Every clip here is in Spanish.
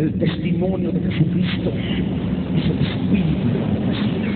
El testimonio de Jesucristo es el espíritu de la profecía.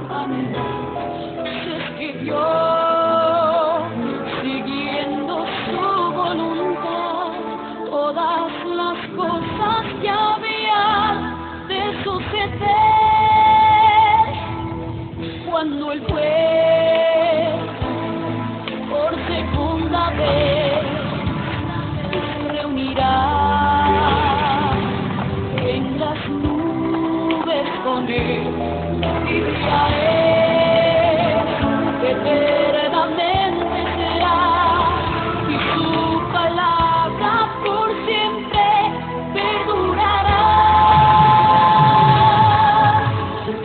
Ángeles, yo te ofrezco. Cuando Él fue por segunda vez, reunirá en las nubes con Él y Él eternamente será, y su palabra por siempre perdurará.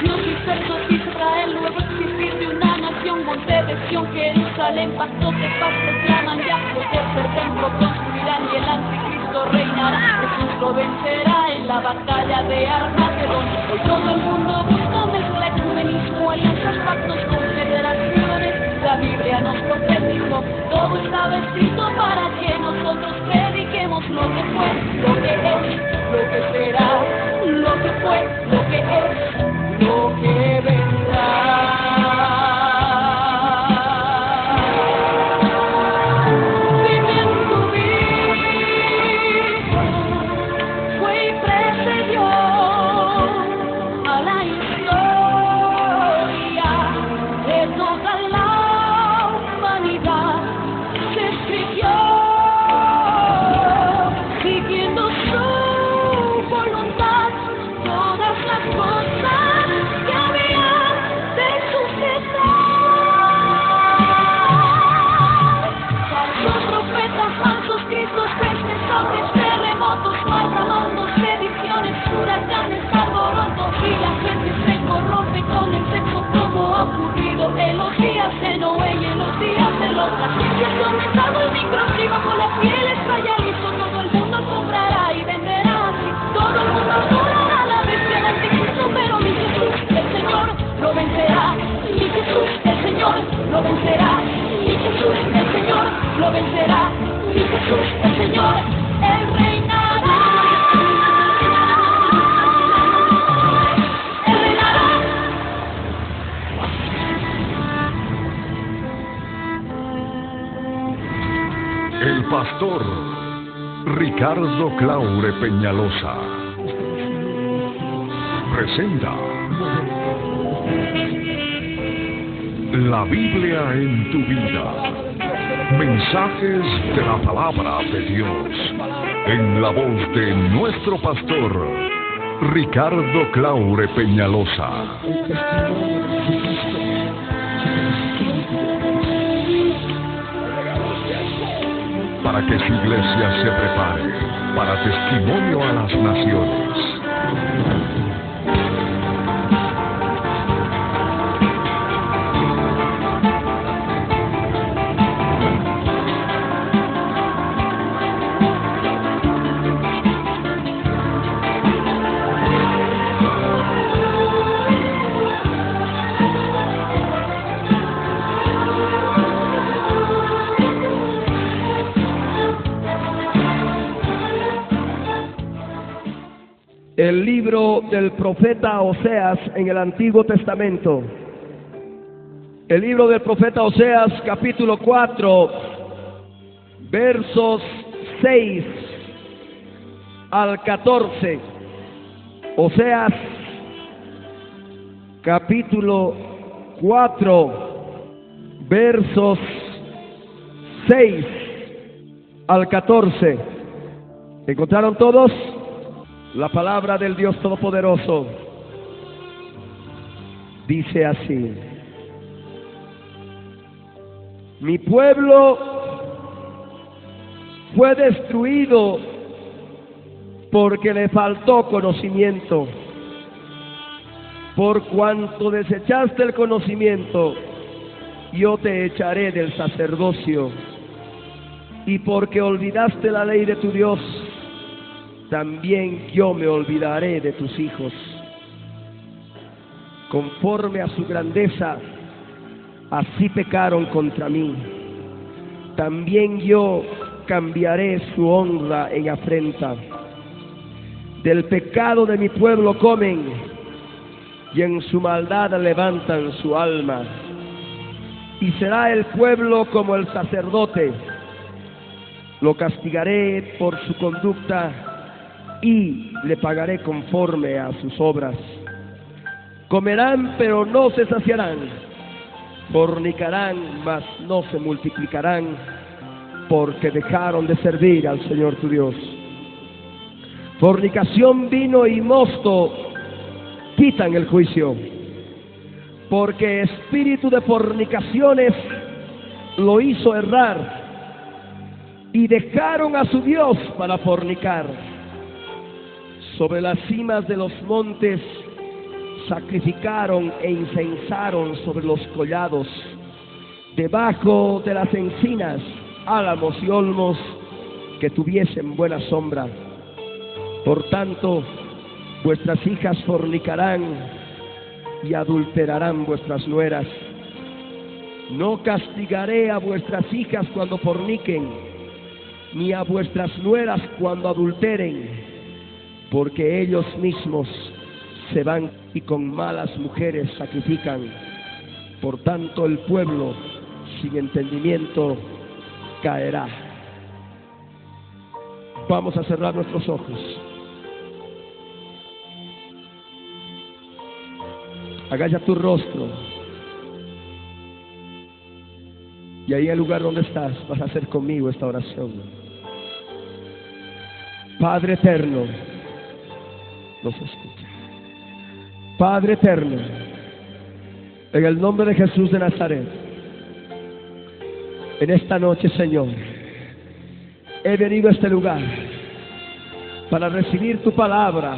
Dios disperso Israel, luego existir de una nación, monte de Sión, Jerusalén, pactos de paz reclaman ya, el tercer templo construirán y el anticristo reinará. Jesús lo vencerá en la batalla de Armagedón. Hoy todo el mundo busca mezcla, ecumenismo, alianzas, pactos, confederaciones. La Biblia nos profetizó, todo estaba escrito para que nosotros prediquemos lo que fue, lo que es, lo que será, lo que fue, lo que es, lo que vendrá. Vive en tu vida, fue y precedió a la historia de toda la humanidad. Se escribió siguiendo su voluntad todas las cosas que habían de suceder. Falsos profetas, falsos cristos, pestes, hombres, terremotos, maltramandos, sediciones, huracanes, alborotos, y la gente se corrompe con el sexo como ha ocurrido en los días de Noé y en los días de Lot. La ciencia ha aumentado el microclima con las pieles listo, todo el mundo comprará y venderá así. Todo el mundo adorará la bestia del anticristo, pero mi Jesús, el Señor, lo vencerá. Mi Jesús, el Señor, lo vencerá. Mi Jesús, el Señor, lo vencerá. Mi Jesús, el Señor, Él reinará. Él reinará. El pastor Ricardo Claure Peñalosa presenta La Biblia en tu vida. Mensajes de la palabra de Dios en la voz de nuestro pastor Ricardo Claure Peñalosa. El testimonio de Jesucristo es el espíritu de la profecía. Para que su iglesia se prepare para testimonio a las naciones. El libro del profeta Oseas en el Antiguo Testamento. El libro del profeta Oseas, capítulo 4, versos 6 al 14. Oseas, capítulo 4, versos 6 al 14. ¿Encontraron todos? La palabra del Dios Todopoderoso dice así: mi pueblo fue destruido porque le faltó conocimiento. Por cuanto desechaste el conocimiento, yo te echaré del sacerdocio. Y porque olvidaste la ley de tu Dios, también yo me olvidaré de tus hijos. Conforme a su grandeza, así pecaron contra mí. También yo cambiaré su honra en afrenta. Del pecado de mi pueblo comen, y en su maldad levantan su alma. Y será el pueblo como el sacerdote. Lo castigaré por su conducta y le pagaré conforme a sus obras. Comerán, pero no se saciarán. Fornicarán, mas no se multiplicarán, porque dejaron de servir al Señor tu Dios. Fornicación, vino y mosto quitan el juicio, porque espíritu de fornicaciones lo hizo errar, y dejaron a su Dios para fornicar. Sobre las cimas de los montes sacrificaron e incensaron sobre los collados, debajo de las encinas, álamos y olmos que tuviesen buena sombra. Por tanto, vuestras hijas fornicarán y adulterarán vuestras nueras. No castigaré a vuestras hijas cuando forniquen, ni a vuestras nueras cuando adulteren, porque ellos mismos se van y con malas mujeres sacrifican. Por tanto, el pueblo sin entendimiento caerá. Vamos a cerrar nuestros ojos. Agacha tu rostro. Y ahí en el lugar donde estás vas a hacer conmigo esta oración. Padre eterno, nos escucha. Padre eterno, en el nombre de Jesús de Nazaret, en esta noche, Señor, he venido a este lugar para recibir tu palabra,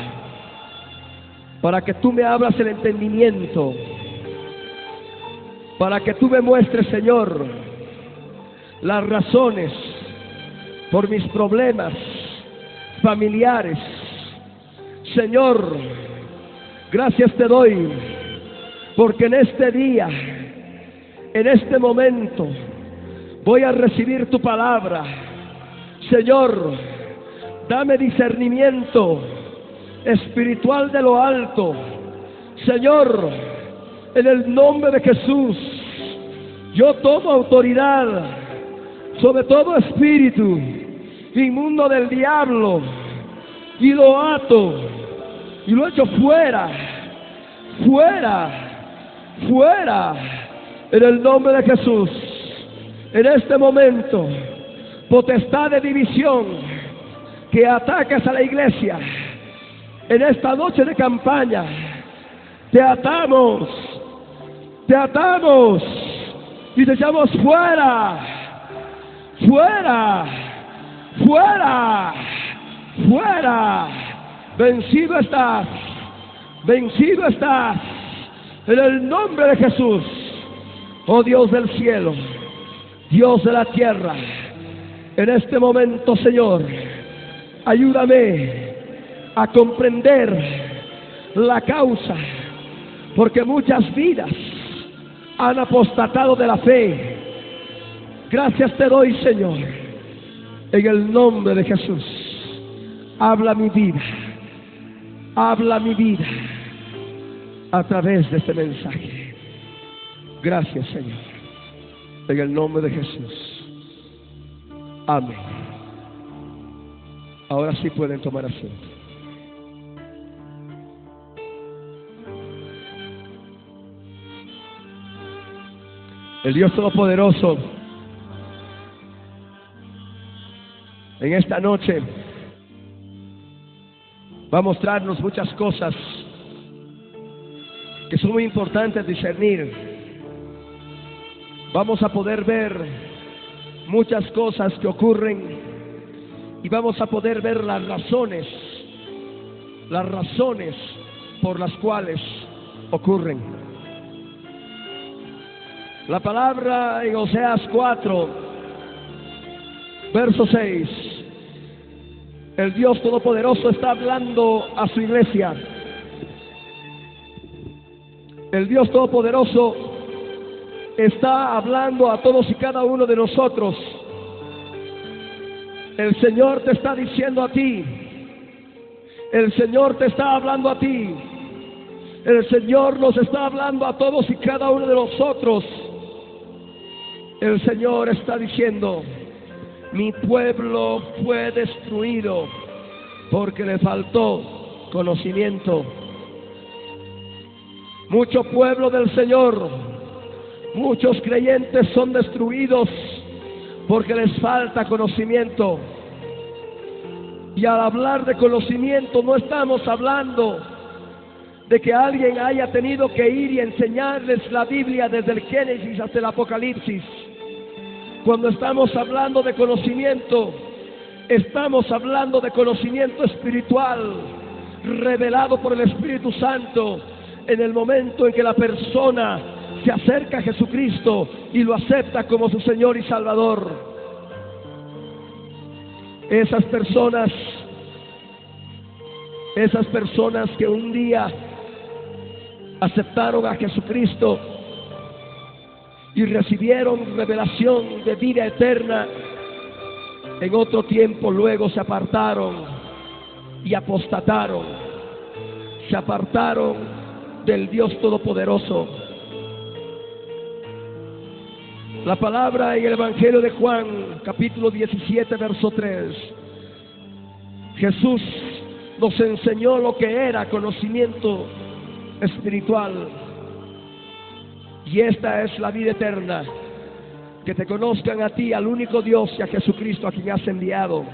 para que tú me abras el entendimiento, para que tú me muestres, Señor, las razones por mis problemas familiares. Señor, gracias te doy, porque en este día, en este momento, voy a recibir tu palabra. Señor, dame discernimiento espiritual de lo alto. Señor, en el nombre de Jesús, yo tomo autoridad sobre todo espíritu inmundo del diablo y lo ato y lo echo fuera, fuera, fuera, en el nombre de Jesús. En este momento, potestad de división que atacas a la iglesia, en esta noche de campaña, te atamos y te echamos fuera, fuera, fuera, fuera. Vencido estás, en el nombre de Jesús. Oh Dios del cielo, Dios de la tierra, en este momento, Señor, ayúdame a comprender la causa, porque muchas vidas han apostatado de la fe. Gracias te doy, Señor, en el nombre de Jesús. Habla mi vida a través de este mensaje. Gracias, Señor, en el nombre de Jesús. Amén. Ahora sí pueden tomar asiento. El Dios Todopoderoso, en esta noche va a mostrarnos muchas cosas que son muy importantes discernir. Vamos a poder ver muchas cosas que ocurren y vamos a poder ver las razones por las cuales ocurren. La palabra en Oseas 4, verso 6, el Dios Todopoderoso está hablando a su iglesia. El Dios Todopoderoso está hablando a todos y cada uno de nosotros. El Señor te está diciendo a ti, el Señor te está hablando a ti, el Señor nos está hablando a todos y cada uno de nosotros. El Señor está diciendo: mi pueblo fue destruido porque le faltó conocimiento. Mucho pueblo del Señor, muchos creyentes son destruidos porque les falta conocimiento. Y al hablar de conocimiento no estamos hablando de que alguien haya tenido que ir y enseñarles la Biblia desde el Génesis hasta el Apocalipsis. Cuando estamos hablando de conocimiento, estamos hablando de conocimiento espiritual revelado por el Espíritu Santo en el momento en que la persona se acerca a Jesucristo y lo acepta como su Señor y Salvador. Esas personas que un día aceptaron a Jesucristo y recibieron revelación de vida eterna, en otro tiempo luego se apartaron y apostataron, se apartaron del Dios Todopoderoso. La palabra en el Evangelio de Juan, capítulo 17, verso 3. Jesús nos enseñó lo que era conocimiento espiritual. Y esta es la vida eterna, que te conozcan a ti, al único Dios, y a Jesucristo a quien has enviado.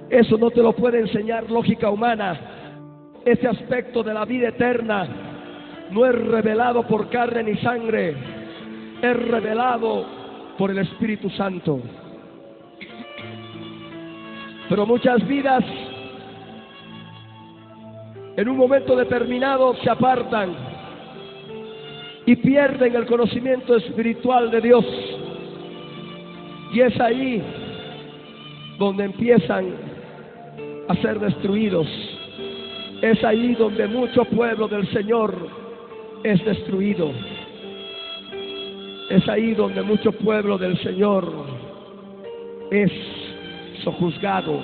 Eso no te lo puede enseñar lógica humana. Ese aspecto de la vida eterna no es revelado por carne ni sangre, es revelado por el Espíritu Santo. Pero muchas vidas en un momento determinado se apartan y pierden el conocimiento espiritual de Dios, y es ahí donde empiezan a ser destruidos. Es ahí donde mucho pueblo del Señor es destruido. Es ahí donde mucho pueblo del Señor es sojuzgado,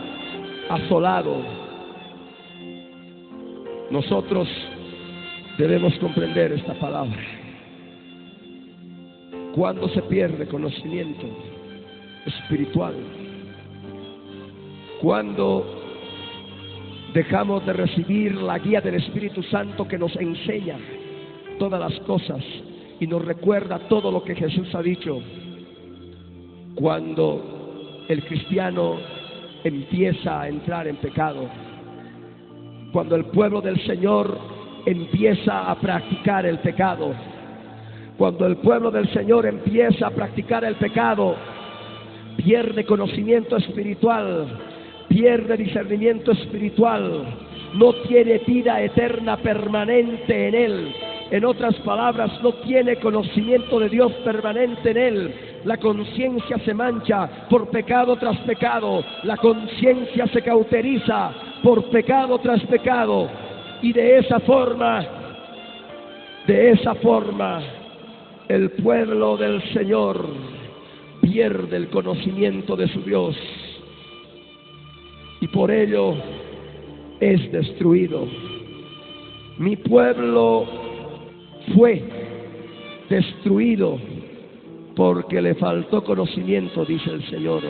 asolado. Nosotros debemos comprender esta palabra. Cuando se pierde conocimiento espiritual, cuando dejamos de recibir la guía del Espíritu Santo que nos enseña todas las cosas y nos recuerda todo lo que Jesús ha dicho, cuando el cristiano empieza a entrar en pecado, cuando el pueblo del Señor empieza a practicar el pecado, cuando el pueblo del Señor empieza a practicar el pecado, pierde conocimiento espiritual, pierde discernimiento espiritual, no tiene vida eterna permanente en él. En otras palabras, no tiene conocimiento de Dios permanente en él. La conciencia se mancha por pecado tras pecado, la conciencia se cauteriza por pecado tras pecado, y de esa forma el pueblo del Señor pierde el conocimiento de su Dios y por ello es destruido. Mi pueblo fue destruido porque le faltó conocimiento, dice el Señor.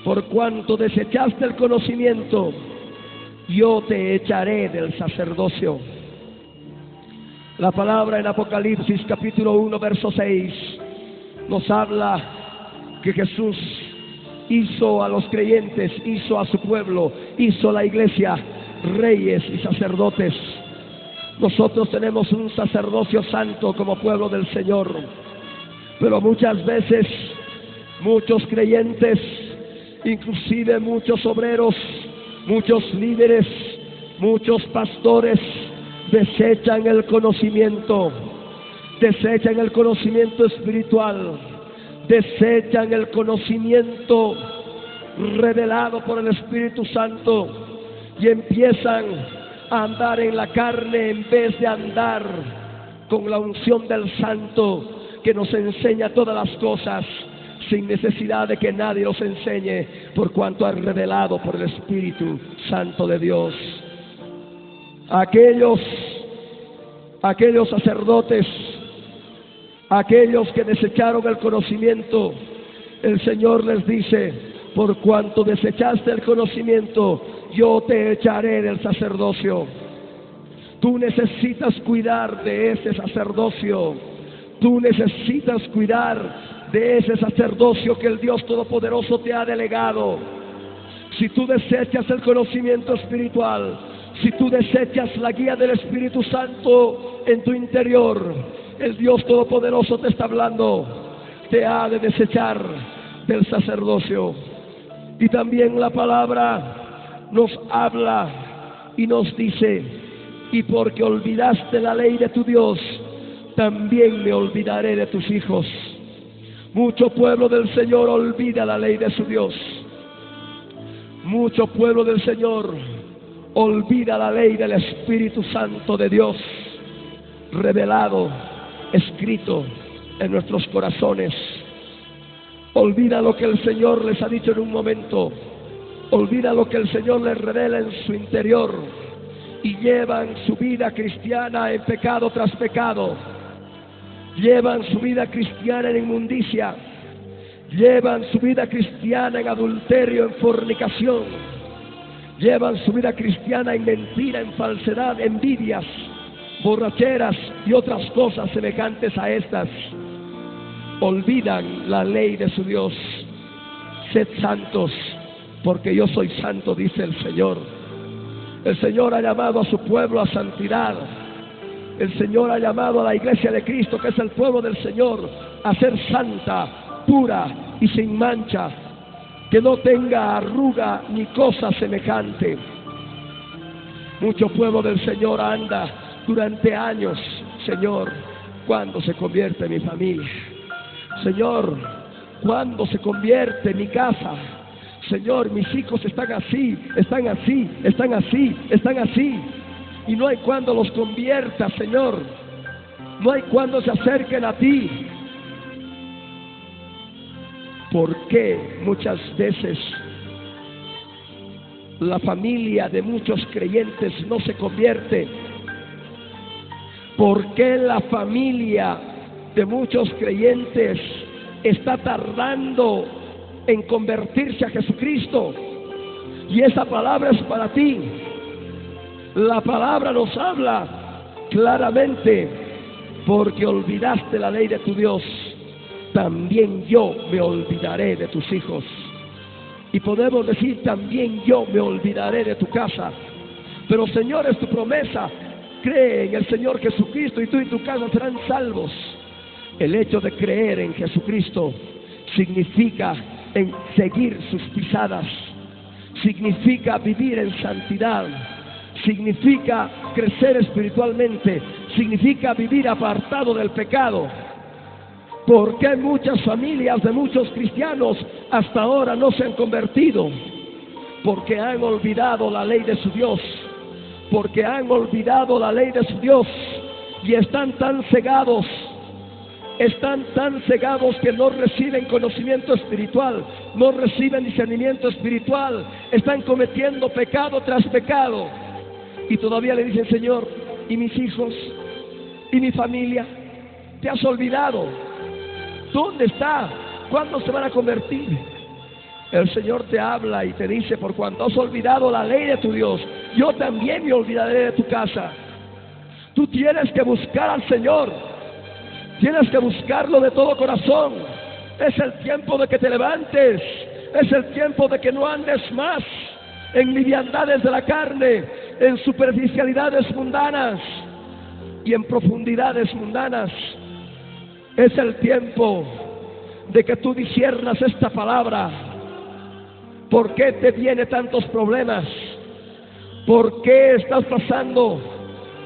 Por cuanto desechaste el conocimiento, yo te echaré del sacerdocio. La palabra en Apocalipsis capítulo 1 verso 6 nos habla que Jesús hizo a los creyentes, hizo a su pueblo, hizo a la iglesia reyes y sacerdotes. Nosotros tenemos un sacerdocio santo como pueblo del Señor, pero muchas veces muchos creyentes, inclusive muchos obreros, muchos líderes, muchos pastores, desechan el conocimiento espiritual, desechan el conocimiento revelado por el Espíritu Santo y empiezan a andar en la carne en vez de andar con la unción del Santo, que nos enseña todas las cosas sin necesidad de que nadie los enseñe, por cuanto es revelado por el Espíritu Santo de Dios. Aquellos sacerdotes, aquellos que desecharon el conocimiento, el Señor les dice: por cuanto desechaste el conocimiento, yo te echaré del sacerdocio. Tú necesitas cuidar de ese sacerdocio. Tú necesitas cuidar de ese sacerdocio que el Dios Todopoderoso te ha delegado. Si tú desechas el conocimiento espiritual, si tú desechas la guía del Espíritu Santo en tu interior, el Dios Todopoderoso te está hablando, te ha de desechar del sacerdocio. Y también la palabra nos habla y nos dice: y porque olvidaste la ley de tu Dios, también me olvidaré de tus hijos. Mucho pueblo del Señor olvida la ley de su Dios. Mucho pueblo del Señor olvida la ley del Espíritu Santo de Dios, revelado, escrito en nuestros corazones. Olvida lo que el Señor les ha dicho en un momento. Olvida lo que el Señor les revela en su interior, y llevan su vida cristiana en pecado tras pecado. Llevan su vida cristiana en inmundicia. Llevan su vida cristiana en adulterio, en fornicación. Llevan su vida cristiana en mentira, en falsedad, envidias, borracheras y otras cosas semejantes a estas. Olvidan la ley de su Dios. Sed santos, porque yo soy santo, dice el Señor. El Señor ha llamado a su pueblo a santidad. El Señor ha llamado a la iglesia de Cristo, que es el pueblo del Señor, a ser santa, pura y sin mancha, que no tenga arruga ni cosa semejante. Mucho pueblo del Señor anda durante años: Señor, ¿cuándo se convierte mi familia? Señor, ¿cuándo se convierte mi casa? Señor, mis hijos están así, están así, están así, están así, y no hay cuando los convierta, Señor. No hay cuando se acerquen a ti. ¿Por qué muchas veces la familia de muchos creyentes no se convierte? ¿Por qué la familia de muchos creyentes está tardando en convertirse a Jesucristo? Y esa palabra es para ti. La palabra nos habla claramente: porque olvidaste la ley de tu Dios, también yo me olvidaré de tus hijos. Y podemos decir: también yo me olvidaré de tu casa. Pero Señor, es tu promesa. Cree en el Señor Jesucristo y tú y tu casa serán salvos. El hecho de creer en Jesucristo significa en seguir sus pisadas, significa vivir en santidad, significa crecer espiritualmente, significa vivir apartado del pecado. ¿Por qué muchas familias de muchos cristianos hasta ahora no se han convertido? Porque han olvidado la ley de su Dios, porque han olvidado la ley de su Dios y están tan cegados que no reciben conocimiento espiritual, no reciben discernimiento espiritual, están cometiendo pecado tras pecado, y todavía le dicen: Señor, ¿y mis hijos? ¿Y mi familia? ¿Te has olvidado? ¿Dónde está? ¿Cuándo se van a convertir? El Señor te habla y te dice: por cuanto has olvidado la ley de tu Dios, yo también me olvidaré de tu casa. Tú tienes que buscar al Señor. Tienes que buscarlo de todo corazón. Es el tiempo de que te levantes Es el tiempo de que no andes más en liviandades de la carne, en superficialidades mundanas y en profundidades mundanas. Es el tiempo de que tú disciernas esta palabra. ¿Por qué te vienen tantos problemas? ¿Por qué estás pasando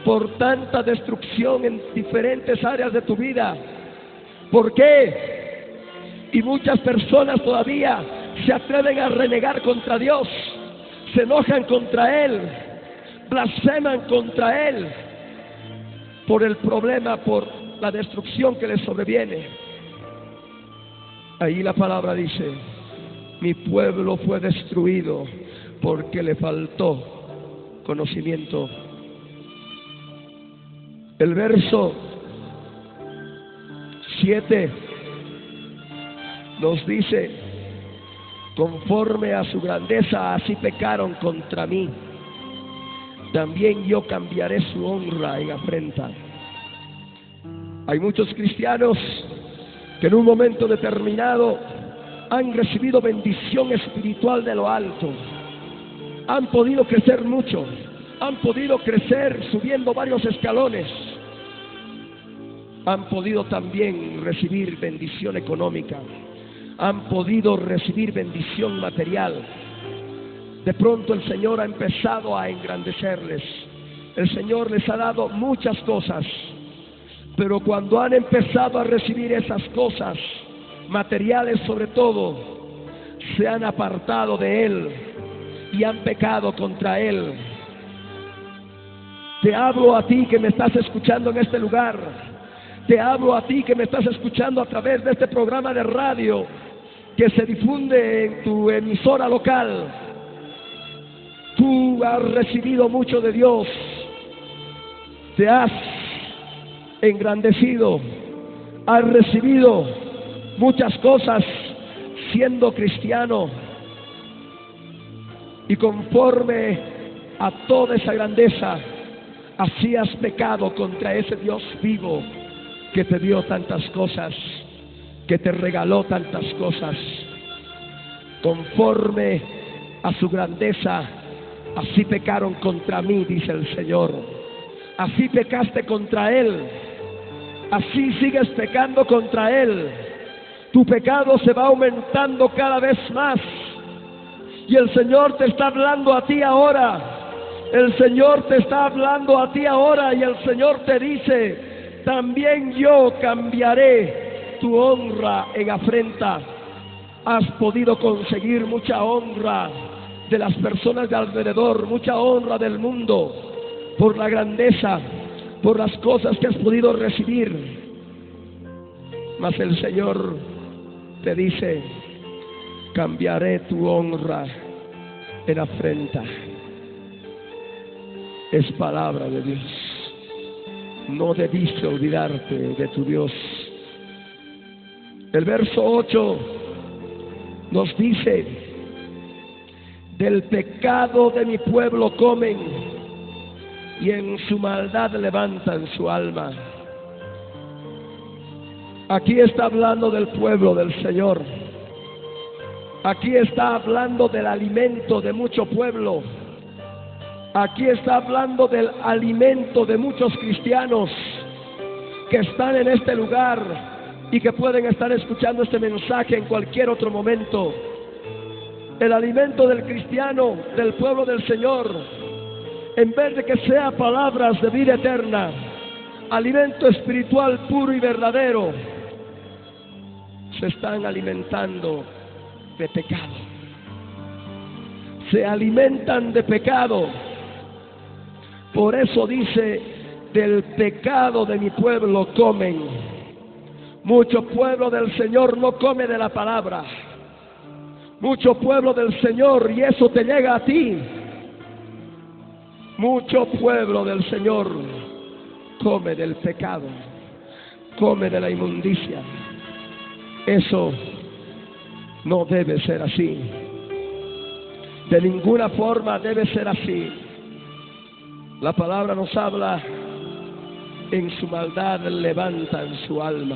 por tanta destrucción en diferentes áreas de tu vida? ¿Por qué? Y muchas personas todavía se atreven a renegar contra Dios, se enojan contra Él, blasfeman contra Él por el problema, por la destrucción que les sobreviene. Ahí la palabra dice: mi pueblo fue destruido porque le faltó conocimiento. El verso 7 nos dice: conforme a su grandeza así pecaron contra mí, también yo cambiaré su honra en afrenta. Hay muchos cristianos que en un momento determinado han recibido bendición espiritual de lo alto, han podido crecer mucho, han podido crecer subiendo varios escalones, han podido también recibir bendición económica, han podido recibir bendición material. De pronto el Señor ha empezado a engrandecerles, el Señor les ha dado muchas cosas, pero cuando han empezado a recibir esas cosas materiales, sobre todo, se han apartado de Él y han pecado contra Él. Te hablo a ti que me estás escuchando en este lugar, te hablo a ti que me estás escuchando a través de este programa de radio que se difunde en tu emisora local. Tú has recibido mucho de Dios, te has engrandecido, has recibido muchas cosas siendo cristiano, y conforme a toda esa grandeza así has pecado contra ese Dios vivo que te dio tantas cosas, que te regaló tantas cosas. Conforme a su grandeza así pecaron contra mí, dice el Señor. Así pecaste contra Él, así sigues pecando contra Él. Tu pecado se va aumentando cada vez más, y el Señor te está hablando a ti ahora. El Señor te está hablando a ti ahora, y el Señor te dice: también yo cambiaré tu honra en afrenta. Has podido conseguir mucha honra de las personas de alrededor, mucha honra del mundo, por la grandeza, por las cosas que has podido recibir. Mas el Señor te dice: cambiaré tu honra en afrenta. Es palabra de Dios. No debiste olvidarte de tu Dios. El verso 8 nos dice: del pecado de mi pueblo comen, y en su maldad levantan su alma. Aquí está hablando del pueblo del Señor. Aquí está hablando del alimento de mucho pueblo. Aquí está hablando del alimento de muchos cristianos que están en este lugar y que pueden estar escuchando este mensaje en cualquier otro momento. El alimento del cristiano, del pueblo del Señor, en vez de que sea palabras de vida eterna, alimento espiritual puro y verdadero, se están alimentando de pecado. Se alimentan de pecado. Por eso dice: del pecado de mi pueblo comen. Mucho pueblo del Señor no come de la palabra. Mucho pueblo del Señor, y eso te llega a ti, mucho pueblo del Señor come del pecado, come de la inmundicia. Eso no debe ser así. De ninguna forma debe ser así. La palabra nos habla: en su maldad levantan su alma.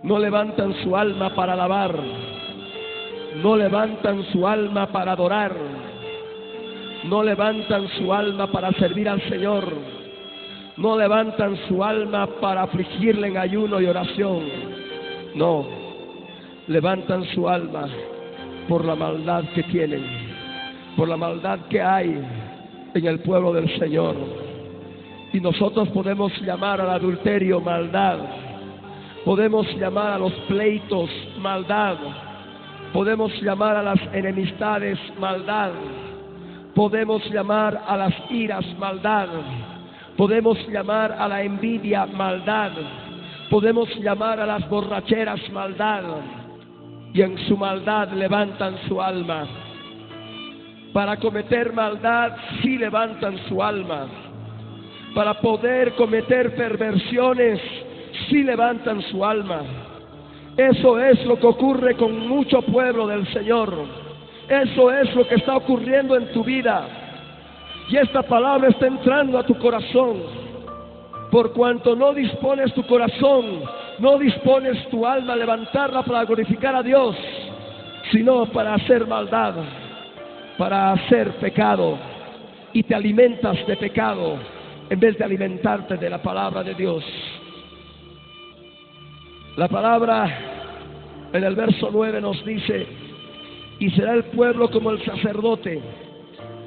No levantan su alma para alabar, no levantan su alma para adorar, no levantan su alma para servir al Señor, no levantan su alma para afligirle en ayuno y oración. No, levantan su alma por la maldad que tienen, por la maldad que hay en el pueblo del Señor. Y nosotros podemos llamar al adulterio maldad, podemos llamar a los pleitos maldad, podemos llamar a las enemistades maldad, podemos llamar a las iras maldad, podemos llamar a la envidia maldad, podemos llamar a las borracheras maldad, y en su maldad levantan su alma. Para cometer maldad sí levantan su alma, para poder cometer perversiones sí levantan su alma. Eso es lo que ocurre con mucho pueblo del Señor. Eso es lo que está ocurriendo en tu vida. Y esta palabra está entrando a tu corazón. Por cuanto no dispones tu corazón, no dispones tu alma a levantarla para glorificar a Dios, sino para hacer maldad, para hacer pecado. Y te alimentas de pecado en vez de alimentarte de la palabra de Dios. La palabra en el verso 9 nos dice: y será el pueblo como el sacerdote,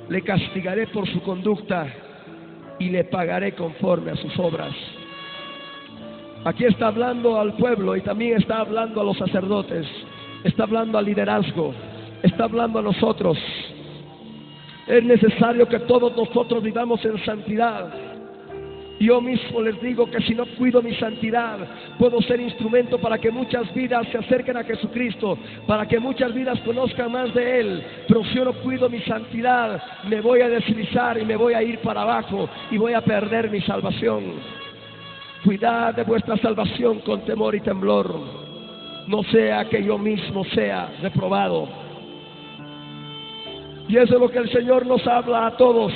le castigaré por su conducta y le pagaré conforme a sus obras. Aquí está hablando al pueblo y también está hablando a los sacerdotes, está hablando al liderazgo, está hablando a nosotros. Es necesario que todos nosotros vivamos en santidad. Yo mismo les digo que si no cuido mi santidad, puedo ser instrumento para que muchas vidas se acerquen a Jesucristo, para que muchas vidas conozcan más de Él. Pero si yo no cuido mi santidad, me voy a deslizar y me voy a ir para abajo y voy a perder mi salvación. Cuidad de vuestra salvación con temor y temblor, no sea que yo mismo sea reprobado. Y eso es lo que el Señor nos habla a todos,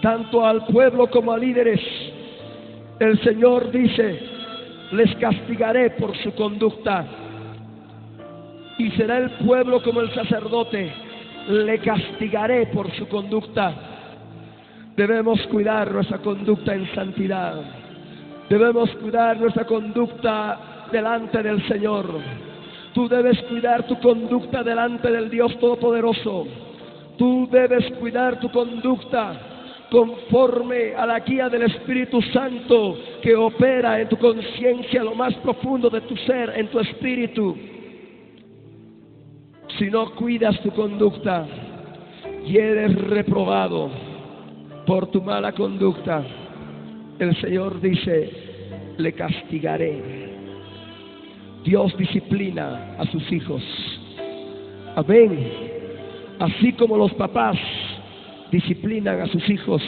tanto al pueblo como a líderes. El Señor dice: les castigaré por su conducta. Y será el pueblo como el sacerdote, le castigaré por su conducta. Debemos cuidar nuestra conducta en santidad. Debemos cuidar nuestra conducta delante del Señor. Tú debes cuidar tu conducta delante del Dios Todopoderoso. Tú debes cuidar tu conducta conforme a la guía del Espíritu Santo que opera en tu conciencia, lo más profundo de tu ser, en tu espíritu. Si no cuidas tu conducta y eres reprobado por tu mala conducta, el Señor dice: le castigaré. Dios disciplina a sus hijos. Amén. Así como los papás disciplinan a sus hijos,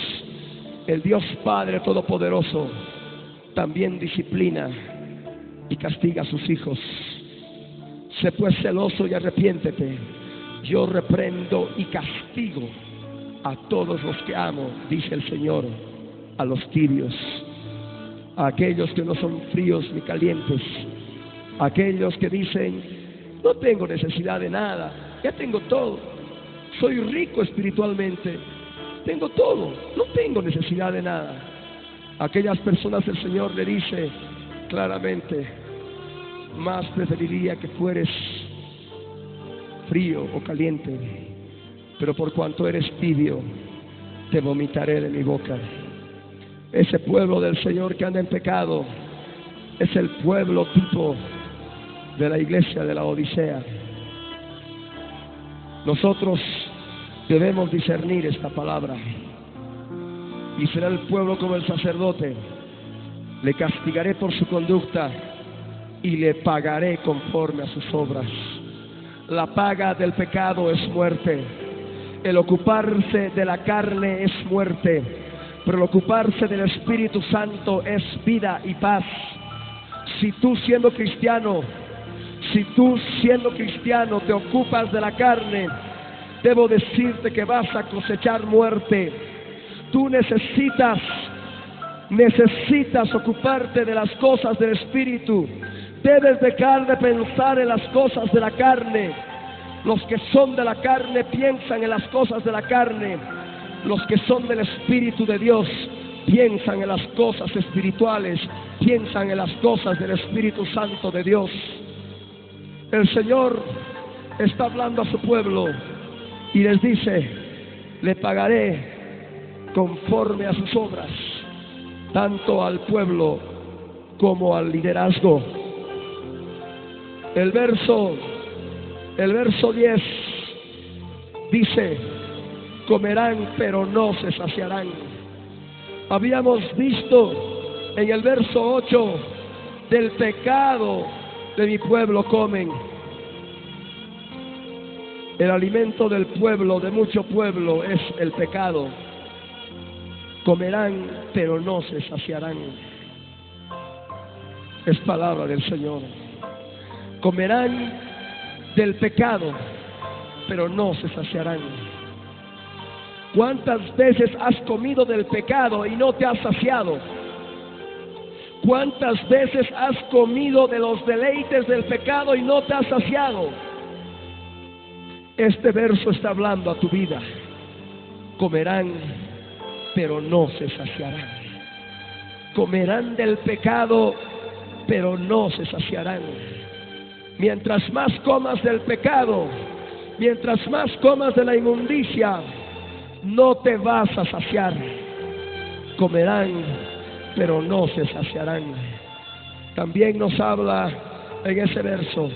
el Dios Padre Todopoderoso también disciplina y castiga a sus hijos. Sé pues celoso y arrepiéntete. Yo reprendo y castigo a todos los que amo, dice el Señor, a los tibios, a aquellos que no son fríos ni calientes, a aquellos que dicen: no tengo necesidad de nada, ya tengo todo, soy rico espiritualmente, tengo todo, no tengo necesidad de nada. A aquellas personas el Señor le dice claramente: más preferiría que fueres frío o caliente, pero por cuanto eres tibio, te vomitaré de mi boca. Ese pueblo del Señor que anda en pecado es el pueblo tipo de la iglesia de la Odisea. Nosotros debemos discernir esta palabra. Y será el pueblo como el sacerdote, le castigaré por su conducta y le pagaré conforme a sus obras. La paga del pecado es muerte. El ocuparse de la carne es muerte, pero el ocuparse del Espíritu Santo es vida y paz. Si tú siendo cristiano te ocupas de la carne, debo decirte que vas a cosechar muerte. Tú necesitas ocuparte de las cosas del Espíritu. Debes dejar de pensar en las cosas de la carne. Los que son de la carne piensan en las cosas de la carne. Los que son del Espíritu de Dios piensan en las cosas espirituales, piensan en las cosas del Espíritu Santo de Dios. El Señor está hablando a su pueblo y les dice: le pagaré conforme a sus obras, tanto al pueblo como al liderazgo. El verso 10 dice: comerán pero no se saciarán. Habíamos visto en el verso 8: del pecado de mi pueblo comen. El alimento del pueblo, de mucho pueblo, es el pecado. Comerán pero no se saciarán. Es palabra del Señor. Comerán del pecado pero no se saciarán. ¿Cuántas veces has comido del pecado y no te has saciado? ¿Cuántas veces has comido de los deleites del pecado y no te has saciado? Este verso está hablando a tu vida. Comerán pero no se saciarán. Comerán del pecado pero no se saciarán. Mientras más comas del pecado, mientras más comas de la inmundicia, no te vas a saciar. Comerán pero no se saciarán. También nos habla en ese verso: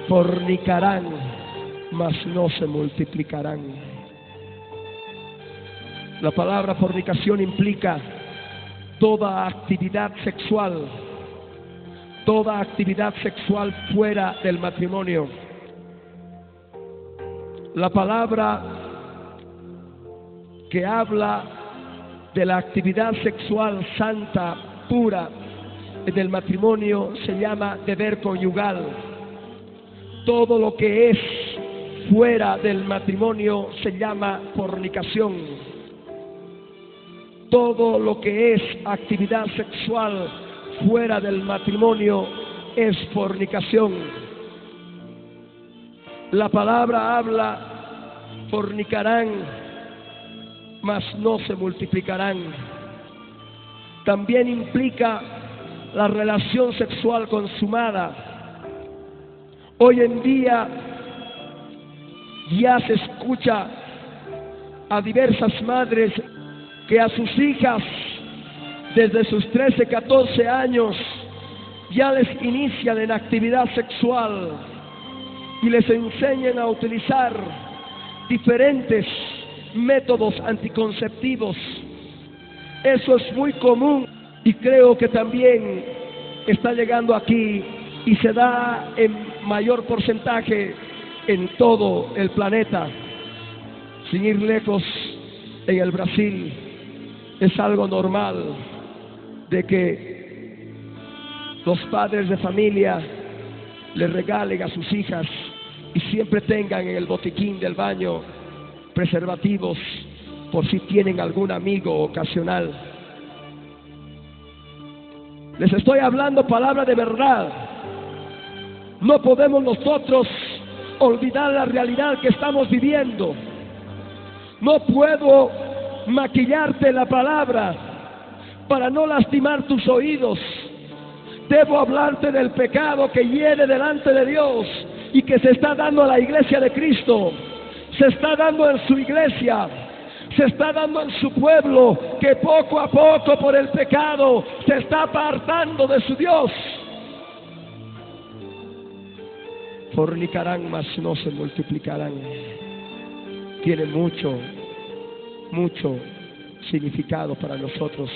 fornicarán mas no se multiplicarán. La palabra fornicación implica toda actividad sexual fuera del matrimonio. La palabra que habla de la actividad sexual santa, pura, en el matrimonio se llama deber conyugal. Todo lo que es fuera del matrimonio se llama fornicación. Todo lo que es actividad sexual fuera del matrimonio es fornicación. La palabra habla: fornicarán mas no se multiplicarán. También implica la relación sexual consumada. Hoy en día ya se escucha a diversas madres que a sus hijas desde sus 13, 14 años ya les inician en actividad sexual y les enseñan a utilizar diferentes métodos anticonceptivos. Eso es muy común y creo que también está llegando aquí y se da en mayor porcentaje en todo el planeta. Sin ir lejos, en el Brasil es algo normal de que los padres de familia le regalen a sus hijas y siempre tengan en el botiquín del baño preservativos por si tienen algún amigo ocasional. Les estoy hablando palabra de verdad. No podemos nosotros olvidar la realidad que estamos viviendo. No puedo maquillarte la palabra para no lastimar tus oídos. Debo hablarte del pecado que hiere delante de Dios y que se está dando a la iglesia de Cristo. Se está dando en su iglesia, se está dando en su pueblo, que poco a poco por el pecado se está apartando de su Dios. Fornicarán, mas no se multiplicarán. Tiene mucho significado para nosotros.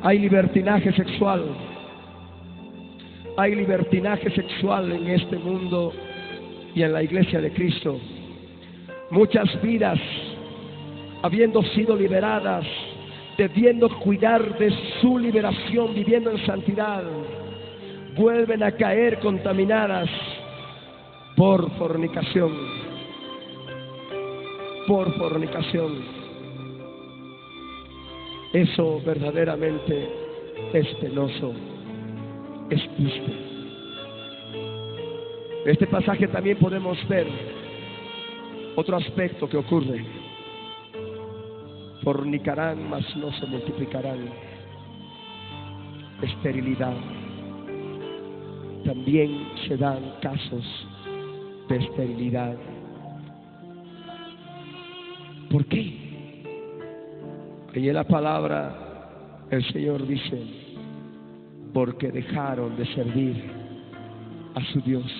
Hay libertinaje sexual. Hay libertinaje sexual en este mundo y en la iglesia de Cristo. Muchas vidas, habiendo sido liberadas, debiendo cuidar de su liberación, viviendo en santidad, vuelven a caer contaminadas por fornicación. Por fornicación. Eso verdaderamente es penoso, es triste. En este pasaje también podemos ver otro aspecto que ocurre. Fornicarán, mas no se multiplicarán. Esterilidad. También se dan casos de esterilidad. ¿Por qué? Y en la palabra el Señor dice: porque dejaron de servir a su Dios.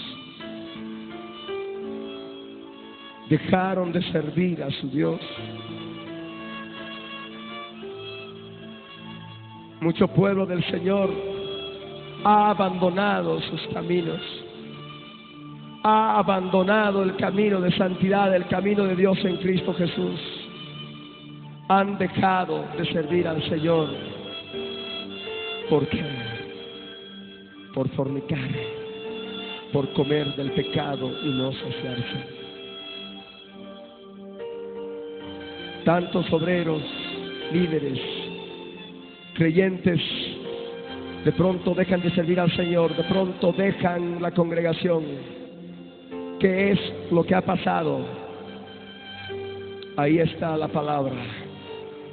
Dejaron de servir a su Dios. Mucho pueblo del Señor ha abandonado sus caminos, ha abandonado el camino de santidad, el camino de Dios en Cristo Jesús. Han dejado de servir al Señor. ¿Por qué? Por fornicar, por comer del pecado y no saciarse. Tantos obreros, líderes, creyentes, de pronto dejan de servir al Señor, de pronto dejan la congregación. ¿Qué es lo que ha pasado? Ahí está la palabra.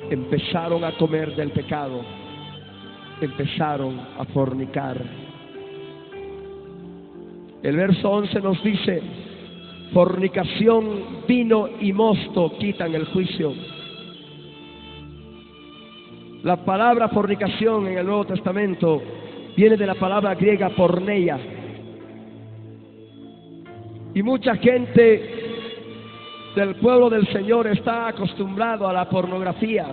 Empezaron a comer del pecado, empezaron a fornicar. El verso 11 nos dice: fornicación, vino y mosto quitan el juicio. La palabra fornicación en el Nuevo Testamento viene de la palabra griega porneia. Y mucha gente del pueblo del Señor está acostumbrado a la pornografía.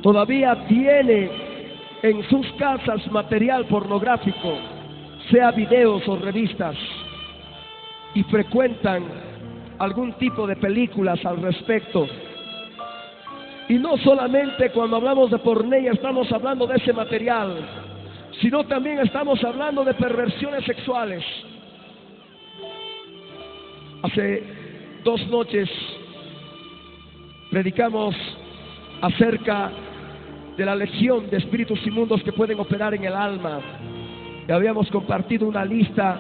Todavía tiene en sus casas material pornográfico, sea videos o revistas, y frecuentan algún tipo de películas al respecto. Y no solamente cuando hablamos de porneia estamos hablando de ese material, sino también estamos hablando de perversiones sexuales. Hace 2 noches predicamos acerca de la legión de espíritus inmundos que pueden operar en el alma. Y habíamos compartido una lista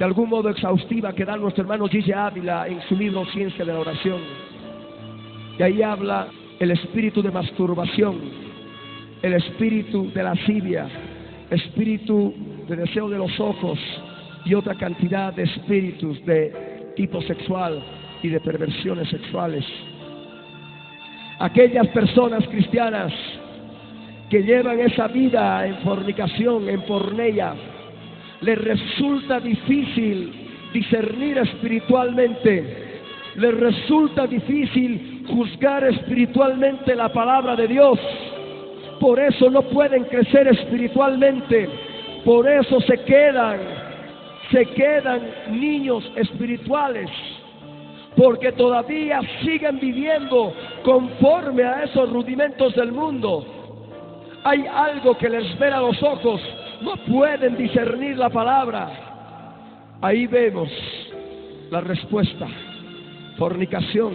de algún modo exhaustiva que da nuestro hermano Gigi Ávila en su libro Ciencia de la Oración. Y ahí habla el espíritu de masturbación, el espíritu de lascivia, espíritu de deseo de los ojos y otra cantidad de espíritus de tipo sexual y de perversiones sexuales. Aquellas personas cristianas que llevan esa vida en fornicación, en porneia, les resulta difícil discernir espiritualmente, les resulta difícil juzgar espiritualmente la palabra de Dios. Por eso no pueden crecer espiritualmente, por eso se quedan niños espirituales, porque todavía siguen viviendo conforme a esos rudimentos del mundo. Hay algo que les vela los ojos, no pueden discernir la palabra. Ahí vemos la respuesta: fornicación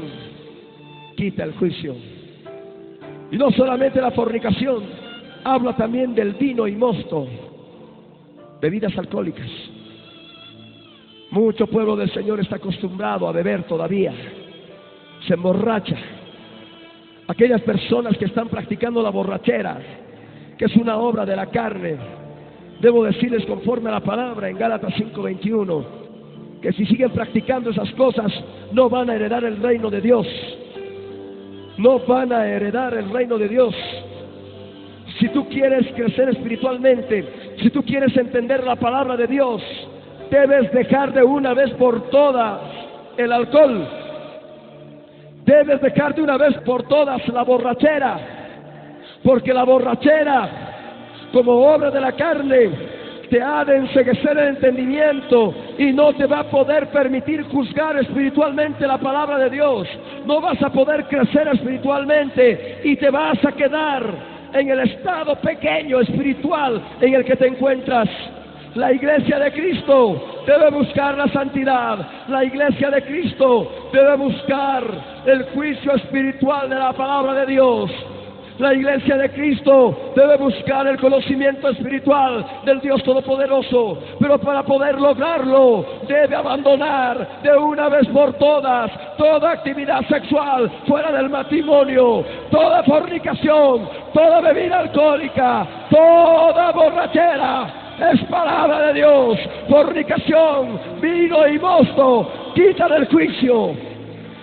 quita el juicio. Y no solamente la fornicación, habla también del vino y mosto, bebidas alcohólicas. Mucho pueblo del Señor está acostumbrado a beber todavía, se emborracha. Aquellas personas que están practicando la borrachera, que es una obra de la carne, debo decirles conforme a la palabra en Gálatas 5:21, que si siguen practicando esas cosas no van a heredar el reino de Dios. No van a heredar el reino de Dios. Si tú quieres crecer espiritualmente, si tú quieres entender la palabra de Dios, debes dejar de una vez por todas el alcohol. Debes dejar de una vez por todas la borrachera, porque la borrachera, como obra de la carne, te ha de enceguecer el entendimiento y no te va a poder permitir juzgar espiritualmente la palabra de Dios. No vas a poder crecer espiritualmente y te vas a quedar en el estado pequeño espiritual en el que te encuentras. La iglesia de Cristo debe buscar la santidad. La iglesia de Cristo debe buscar el juicio espiritual de la palabra de Dios. La iglesia de Cristo debe buscar el conocimiento espiritual del Dios Todopoderoso, pero para poder lograrlo debe abandonar de una vez por todas toda actividad sexual fuera del matrimonio, toda fornicación, toda bebida alcohólica, toda borrachera. Es palabra de Dios. Fornicación, vino y mosto, quita del juicio.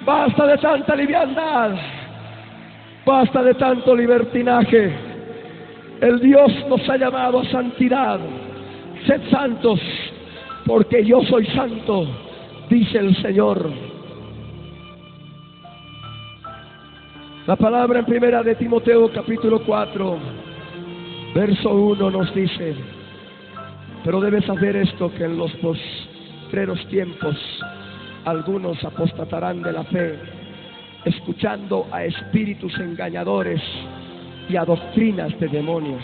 Basta de tanta liviandad. Basta de tanto libertinaje. El Dios nos ha llamado a santidad. Sed santos, porque yo soy santo, dice el Señor. La palabra en primera de Timoteo capítulo 4, verso 1 nos dice: pero debes saber esto, que en los postreros tiempos algunos apostatarán de la fe, escuchando a espíritus engañadores y a doctrinas de demonios.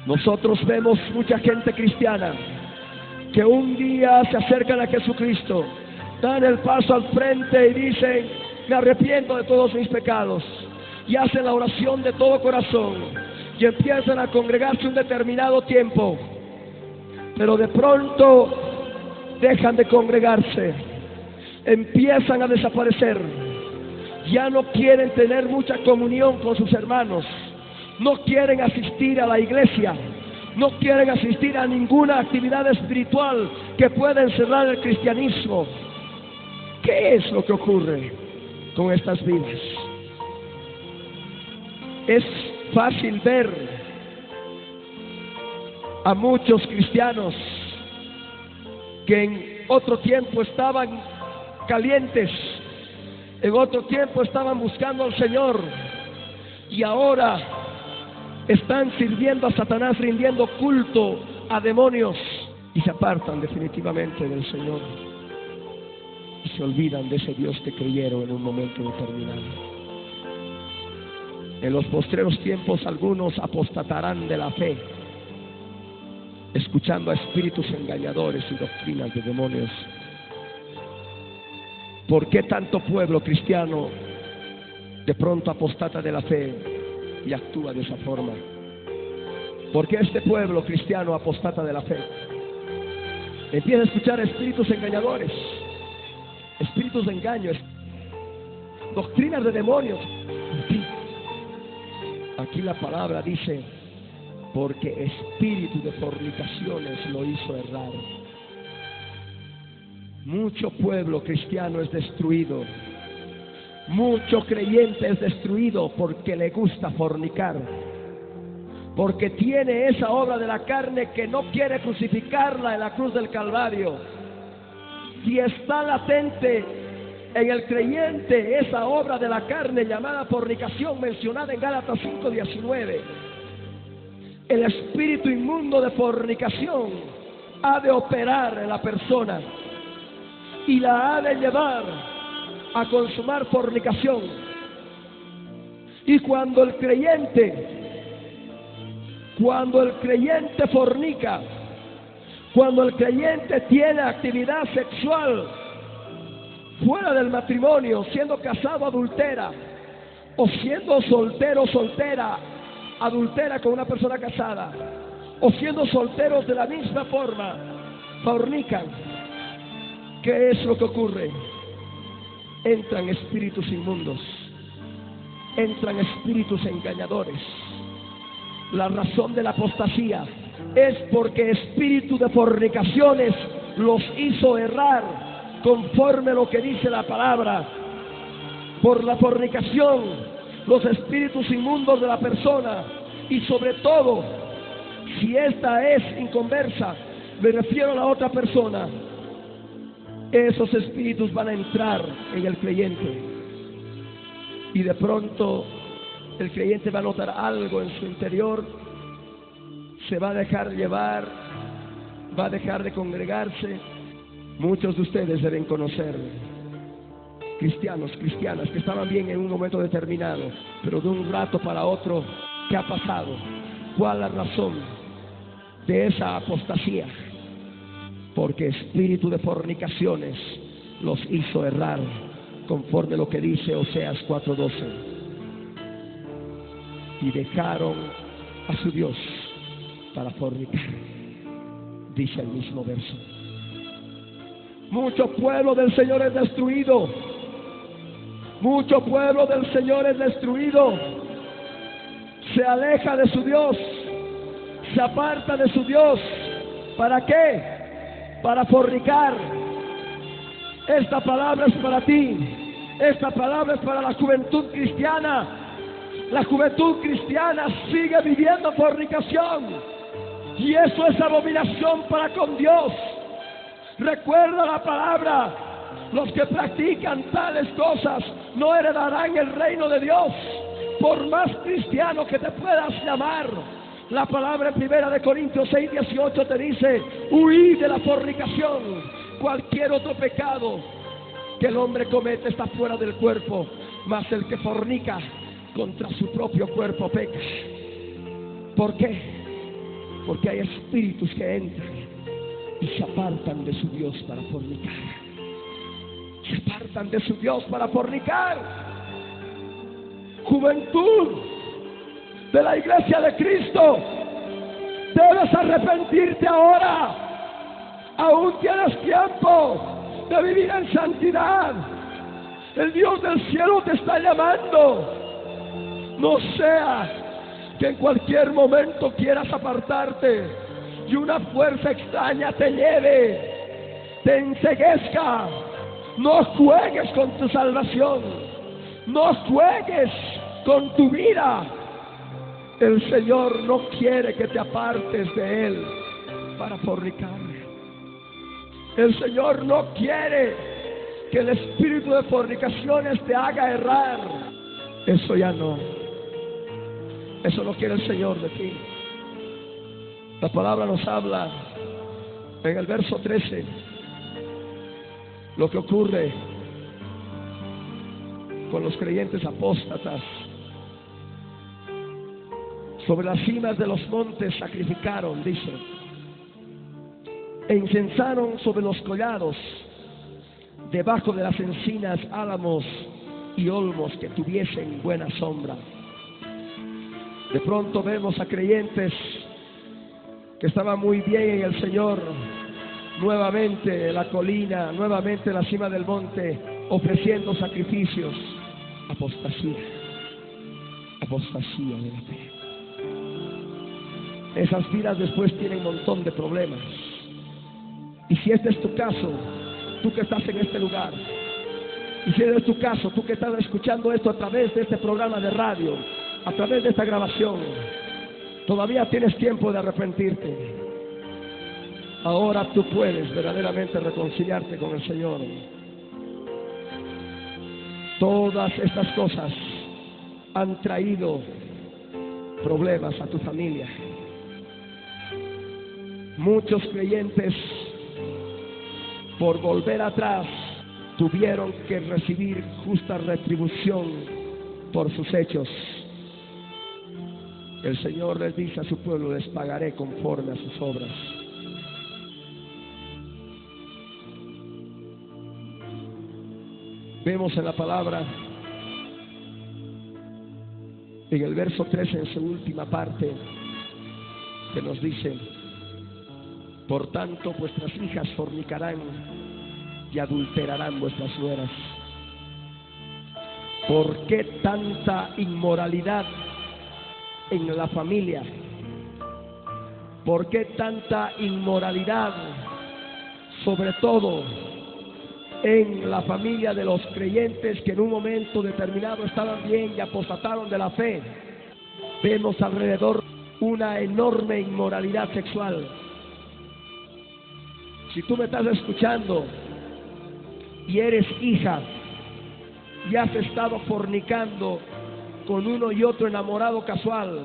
Nosotros vemos mucha gente cristiana que un día se acercan a Jesucristo, dan el paso al frente y dicen: me arrepiento de todos mis pecados, y hacen la oración de todo corazón y empiezan a congregarse un determinado tiempo, pero de pronto dejan de congregarse, empiezan a desaparecer, ya no quieren tener mucha comunión con sus hermanos, no quieren asistir a la iglesia, no quieren asistir a ninguna actividad espiritual que pueda encerrar el cristianismo. ¿Qué es lo que ocurre con estas vidas? Es fácil ver a muchos cristianos que en otro tiempo estaban calientes, en otro tiempo estaban buscando al Señor, y ahora están sirviendo a Satanás, rindiendo culto a demonios, y se apartan definitivamente del Señor y se olvidan de ese Dios que creyeron en un momento determinado. En los postreros tiempos algunos apostatarán de la fe, escuchando a espíritus engañadores y doctrinas de demonios. ¿Por qué tanto pueblo cristiano de pronto apostata de la fe y actúa de esa forma? ¿Por qué este pueblo cristiano apostata de la fe? Empieza a escuchar espíritus engañadores, espíritus de engaño, doctrinas de demonios. Aquí la palabra dice: porque espíritu de fornicaciones lo hizo errar. Mucho pueblo cristiano es destruido, mucho creyente es destruido porque le gusta fornicar, porque tiene esa obra de la carne que no quiere crucificarla en la cruz del Calvario. Si está latente en el creyente esa obra de la carne llamada fornicación, mencionada en Gálatas 5:19, el espíritu inmundo de fornicación ha de operar en la persona y la ha de llevar a consumar fornicación. Y cuando el creyente fornica, cuando el creyente tiene actividad sexual fuera del matrimonio, siendo casado adultera, o siendo soltero soltera, adultera con una persona casada, o siendo solteros de la misma forma, fornican, ¿qué es lo que ocurre? Entran espíritus inmundos, entran espíritus engañadores. La razón de la apostasía es porque espíritu de fornicaciones los hizo errar, conforme a lo que dice la palabra. Por la fornicación, los espíritus inmundos de la persona, y sobre todo, si esta es inconversa, me refiero a la otra persona, esos espíritus van a entrar en el creyente, y de pronto el creyente va a notar algo en su interior, se va a dejar llevar, va a dejar de congregarse. Muchos de ustedes deben conocer cristianos, cristianas que estaban bien en un momento determinado, pero de un rato para otro, ¿qué ha pasado? ¿Cuál es la razón de esa apostasía? Porque espíritu de fornicaciones los hizo errar, conforme lo que dice Oseas 4:12. Y dejaron a su Dios para fornicar, dice el mismo verso. Mucho pueblo del Señor es destruido. Mucho pueblo del Señor es destruido. Se aleja de su Dios, se aparta de su Dios. ¿Para qué? Para fornicar. Esta palabra es para ti. Esta palabra es para la juventud cristiana. La juventud cristiana sigue viviendo fornicación, y eso es abominación para con Dios. Recuerda la palabra: los que practican tales cosas no heredarán el reino de Dios. Por más cristiano que te puedas llamar, la palabra en 1 Corintios 6:18 te dice: huid de la fornicación. Cualquier otro pecado que el hombre comete está fuera del cuerpo, mas el que fornica contra su propio cuerpo peca. ¿Por qué? Porque hay espíritus que entran y se apartan de su Dios para fornicar. Se apartan de su Dios para fornicar. Juventud de la iglesia de Cristo, debes arrepentirte ahora. Aún tienes tiempo de vivir en santidad. El Dios del cielo te está llamando. No sea que en cualquier momento quieras apartarte y una fuerza extraña te lleve, te enceguezca. No juegues con tu salvación. No juegues con tu vida. El Señor no quiere que te apartes de Él para fornicar. El Señor no quiere que el espíritu de fornicaciones te haga errar. Eso ya no. Eso no quiere el Señor de ti. La palabra nos habla en el verso 13 lo que ocurre con los creyentes apóstatas. Sobre las cimas de los montes sacrificaron, dice, e incensaron sobre los collados, debajo de las encinas, álamos y olmos que tuviesen buena sombra. De pronto vemos a creyentes que estaban muy bien en el Señor, nuevamente en la colina, nuevamente en la cima del monte, ofreciendo sacrificios. Apostasía, apostasía de la fe. Esas vidas después tienen un montón de problemas. Y si este es tu caso, tú que estás en este lugar, y si es tu caso, tú que estás escuchando esto a través de este programa de radio, a través de esta grabación, todavía tienes tiempo de arrepentirte. Ahora tú puedes verdaderamente reconciliarte con el Señor. Todas estas cosas han traído problemas a tu familia. Muchos creyentes, por volver atrás, tuvieron que recibir justa retribución por sus hechos. El Señor les dice a su pueblo: les pagaré conforme a sus obras. Vemos en la palabra, en el verso 13, en su última parte, que nos dice: por tanto vuestras hijas fornicarán y adulterarán vuestras nueras. ¿Por qué tanta inmoralidad en la familia? ¿Por qué tanta inmoralidad, sobre todo en la familia de los creyentes que en un momento determinado estaban bien y apostataron de la fe? Vemos alrededor una enorme inmoralidad sexual. Si tú me estás escuchando y eres hija y has estado fornicando con uno y otro enamorado casual,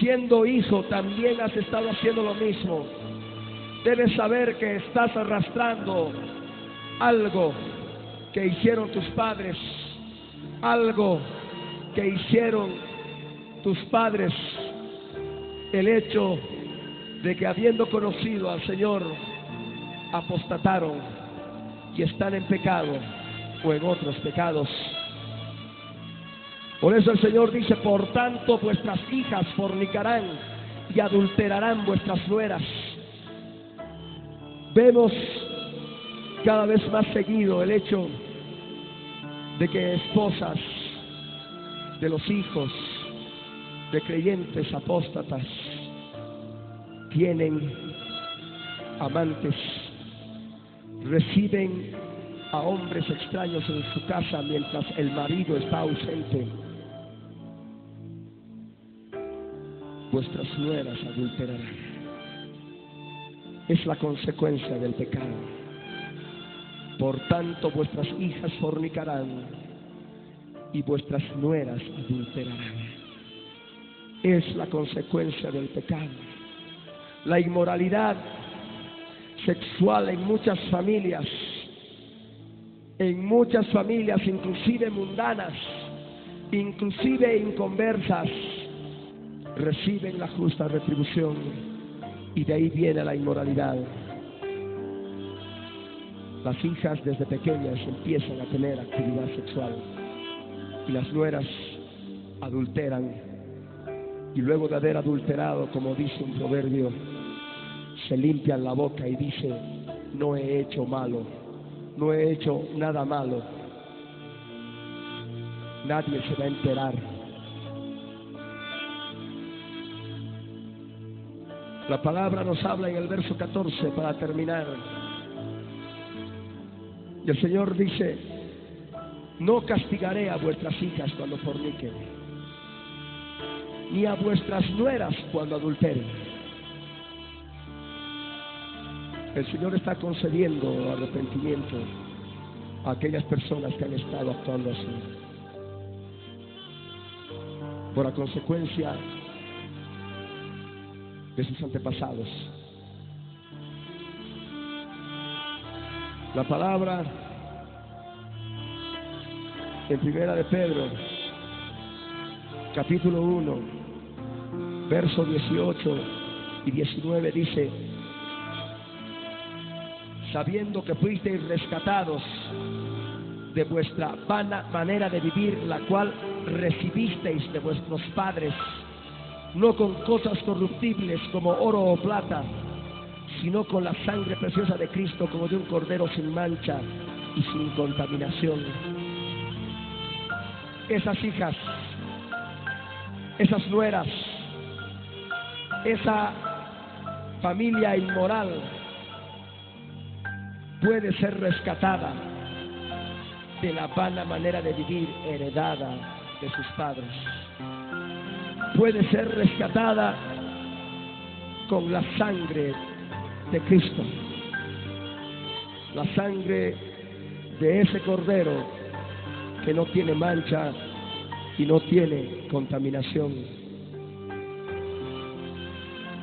siendo hijo también has estado haciendo lo mismo, debes saber que estás arrastrando algo que hicieron tus padres, algo que hicieron tus padres. El hecho de que, habiendo conocido al Señor, apostataron y están en pecado. o en otros pecados. Por eso el Señor dice: por tanto vuestras hijas fornicarán y adulterarán vuestras nueras. Vemos cada vez más seguido el hecho de que esposas de los hijos de creyentes apóstatas tienen amantes, reciben a hombres extraños en su casa mientras el marido está ausente. Vuestras nueras adulterarán. Es la consecuencia del pecado. Por tanto vuestras hijas fornicarán y vuestras nueras adulterarán. Es la consecuencia del pecado. La inmoralidad sexual en muchas familias, inclusive mundanas, inclusive inconversas, reciben la justa retribución, y de ahí viene la inmoralidad. Las hijas desde pequeñas empiezan a tener actividad sexual y las nueras adulteran, y luego de haber adulterado, como dice un proverbio, se limpian la boca y dice: no he hecho malo, no he hecho nada malo, nadie se va a enterar. La palabra nos habla en el verso 14 para terminar, y el Señor dice: no castigaré a vuestras hijas cuando forniquen, ni a vuestras nueras cuando adulteren. El Señor está concediendo arrepentimiento a aquellas personas que han estado actuando así, por la consecuencia de sus antepasados. La palabra en Primera de Pedro, capítulo 1, versos 18 y 19 dice: sabiendo que fuisteis rescatados de vuestra vana manera de vivir, la cual recibisteis de vuestros padres, no con cosas corruptibles como oro o plata, sino con la sangre preciosa de Cristo, como de un cordero sin mancha y sin contaminación. Esas hijas, esas nueras, esa familia inmoral puede ser rescatada de la vana manera de vivir heredada de sus padres. Puede ser rescatada con la sangre de Cristo, la sangre de ese cordero que no tiene mancha y no tiene contaminación.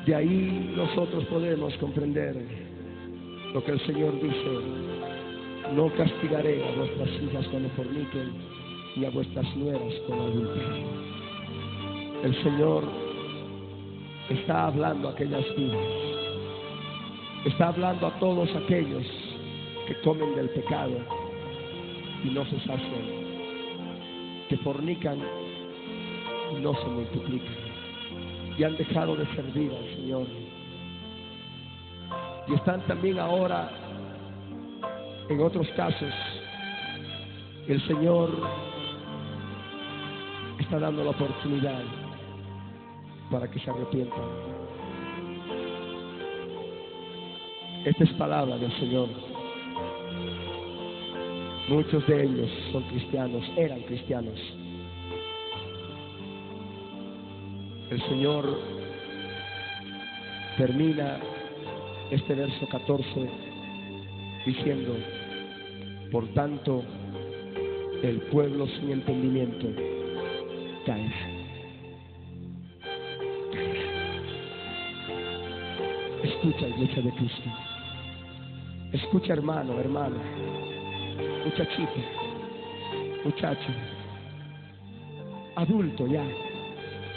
De ahí nosotros podemos comprender lo que el Señor dice: no castigaré a vuestras hijas cuando forniquen, ni a vuestras nueras cuando adulteren. El Señor está hablando a aquellas vidas, está hablando a todos aquellos que comen del pecado y no se sacian, que fornican y no se multiplican, y han dejado de servir al Señor, y están también ahora, en otros casos, el Señor está dando la oportunidad para que se arrepientan. Esta es palabra del Señor. Muchos de ellos son cristianos, eran cristianos. El Señor termina este verso 14 diciendo: por tanto, el pueblo sin entendimiento caerá. Escucha, iglesia de Cristo. Escucha, hermano, hermana, muchachita, muchacho, adulto ya,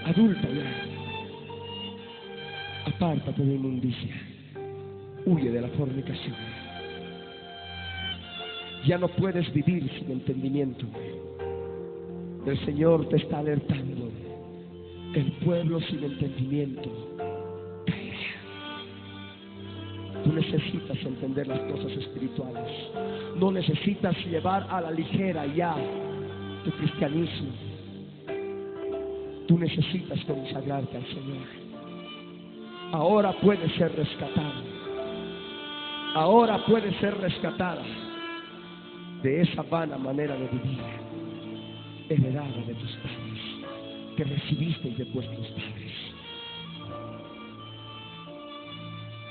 adulta ya. Apártate de inmundicia, huye de la fornicación. Ya no puedes vivir sin entendimiento. El Señor te está alertando. El pueblo sin entendimiento caerá. Tú necesitas entender las cosas espirituales. No necesitas llevar a la ligera ya tu cristianismo. Tú necesitas consagrarte al Señor. Ahora puedes ser rescatado. Ahora puedes ser rescatada de esa vana manera de vivir, heredada de tus padres, que recibiste de vuestros padres.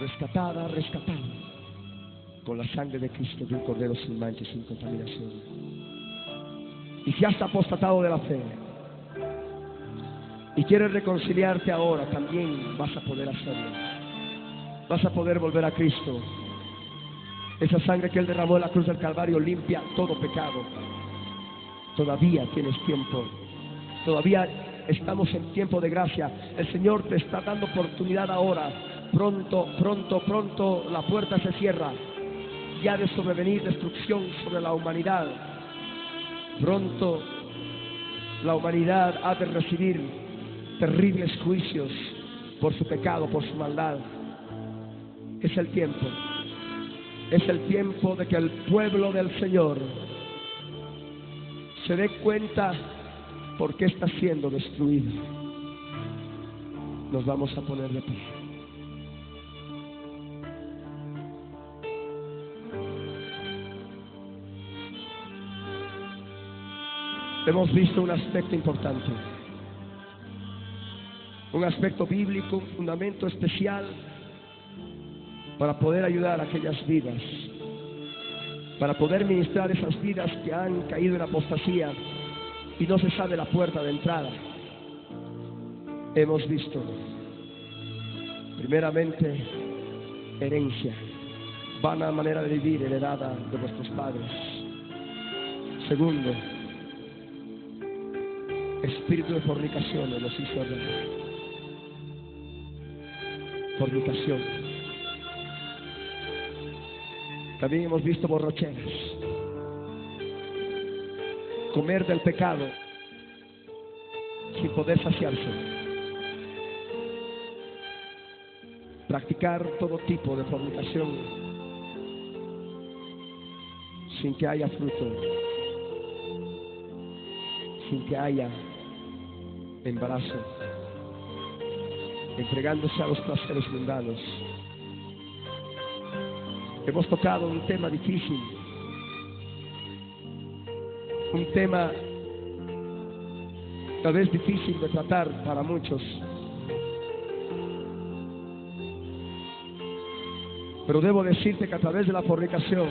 Rescatada, rescatado con la sangre de Cristo, de un cordero sin mancha y sin contaminación. Y si has apostatado de la fe y quieres reconciliarte ahora, también vas a poder hacerlo. Vas a poder volver a Cristo. Esa sangre que Él derramó en la cruz del Calvario limpia todo pecado. Todavía tienes tiempo. Todavía estamos en tiempo de gracia. El Señor te está dando oportunidad ahora. Pronto, pronto, pronto la puerta se cierra. Y ha de sobrevenir destrucción sobre la humanidad. Pronto la humanidad ha de recibir terribles juicios por su pecado, por su maldad. Es el tiempo. Es el tiempo de que el pueblo del Señor se dé cuenta por qué está siendo destruido. Nos vamos a poner de pie. Hemos visto un aspecto importante, un aspecto bíblico, un fundamento especial para poder ayudar a aquellas vidas, para poder ministrar esas vidas que han caído en apostasía y no se sabe la puerta de entrada. Hemos visto, primeramente, herencia, vana manera de vivir heredada de vuestros padres. Segundo, espíritu de fornicación en los hijos de Dios. Fornicación. También hemos visto borracheras, comer del pecado sin poder saciarse, practicar todo tipo de fornicación sin que haya fruto, sin que haya embarazo, entregándose a los placeres mundanos. Hemos tocado un tema difícil, un tema tal vez difícil de tratar para muchos, pero debo decirte que a través de la fornicación,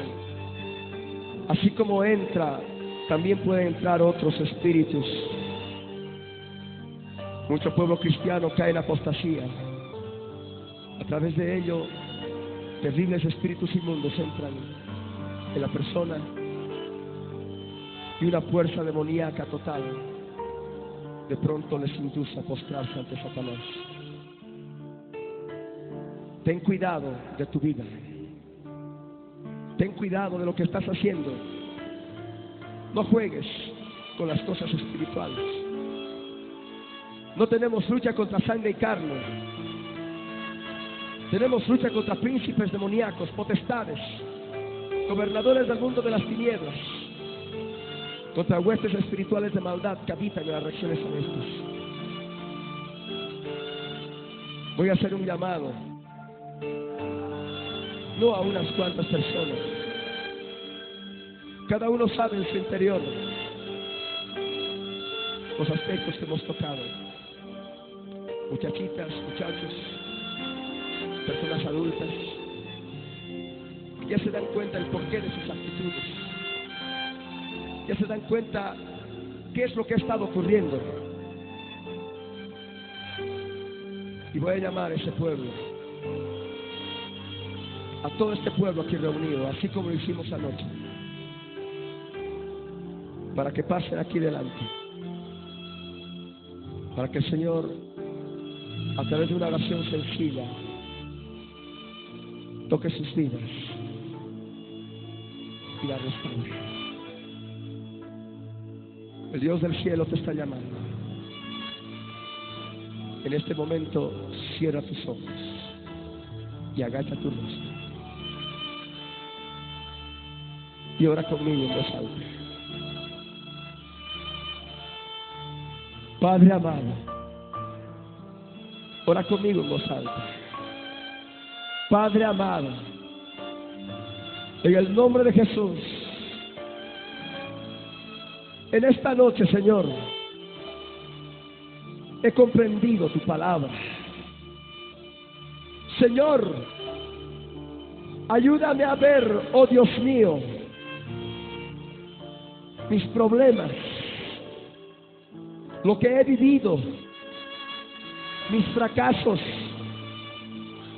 así como entra, también pueden entrar otros espíritus. Mucho pueblo cristiano cae en apostasía. A través de ello, terribles espíritus inmundos entran en la persona y una fuerza demoníaca total de pronto les induce a postrarse ante Satanás. Ten cuidado de tu vida. Ten cuidado de lo que estás haciendo. No juegues con las cosas espirituales. No tenemos lucha contra sangre y carne. Tenemos lucha contra príncipes demoníacos, potestades, gobernadores del mundo de las tinieblas, contra huestes espirituales de maldad que habitan en las regiones celestes. Voy a hacer un llamado, no a unas cuantas personas. Cada uno sabe en su interior los aspectos que hemos tocado. Muchachitas, muchachos, personas adultas, que ya se dan cuenta del porqué de sus actitudes, ya se dan cuenta qué es lo que ha estado ocurriendo. Y voy a llamar a ese pueblo, a todo este pueblo aquí reunido, así como lo hicimos anoche, para que pasen aquí delante, para que el Señor, a través de una oración sencilla, toque sus vidas y la restaure. El Dios del cielo te está llamando. En este momento cierra tus ojos y agacha tu rostro y ora conmigo en voz alta. Padre amado, ora conmigo en voz alta. Padre amado, en el nombre de Jesús, en esta noche, Señor, he comprendido tu palabra. Señor, ayúdame a ver, oh Dios mío, mis problemas, lo que he vivido, mis fracasos,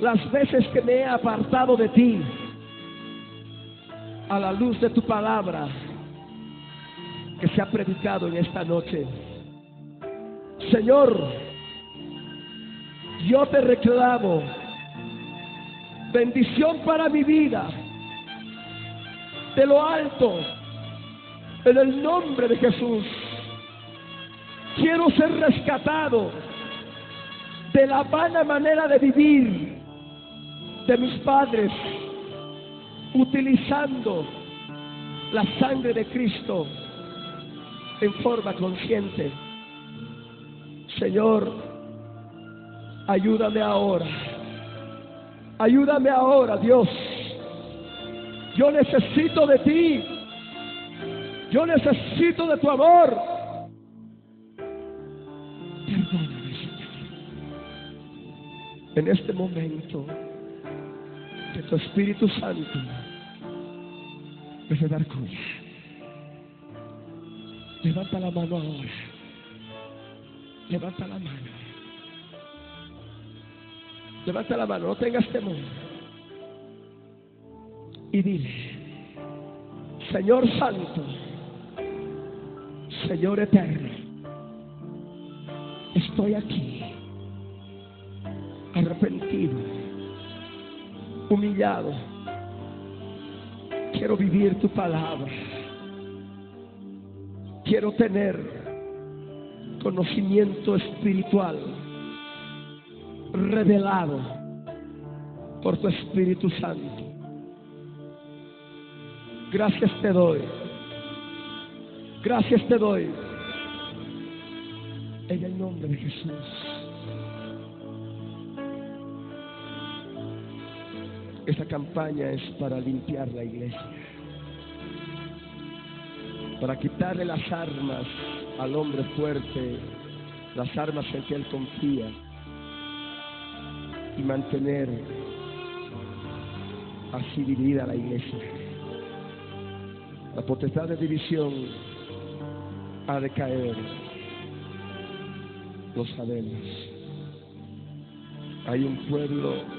las veces que me he apartado de ti, a la luz de tu palabra que se ha predicado en esta noche. Señor, yo te reclamo bendición para mi vida de lo alto, en el nombre de Jesús. Quiero ser rescatado de la vana manera de vivir de mis padres, utilizando la sangre de Cristo en forma consciente. Señor, ayúdame ahora. Ayúdame ahora, Dios. Yo necesito de ti. Yo necesito de tu amor. Perdóname, Señor. En este momento, que tu Espíritu Santo me dé dar cuenta. Levanta la mano ahora. Levanta la mano. Levanta la mano, no tengas temor. Y dile: Señor Santo, Señor Eterno, estoy aquí, arrepentido, humillado. Quiero vivir tu palabra. Quiero tener conocimiento espiritual revelado por tu Espíritu Santo. Gracias te doy. Gracias te doy. En el nombre de Jesús. Esta campaña es para limpiar la iglesia, para quitarle las armas al hombre fuerte, las armas en que él confía, y mantener así dividida la iglesia. La potestad de división ha de caer, lo sabemos. Hay un pueblo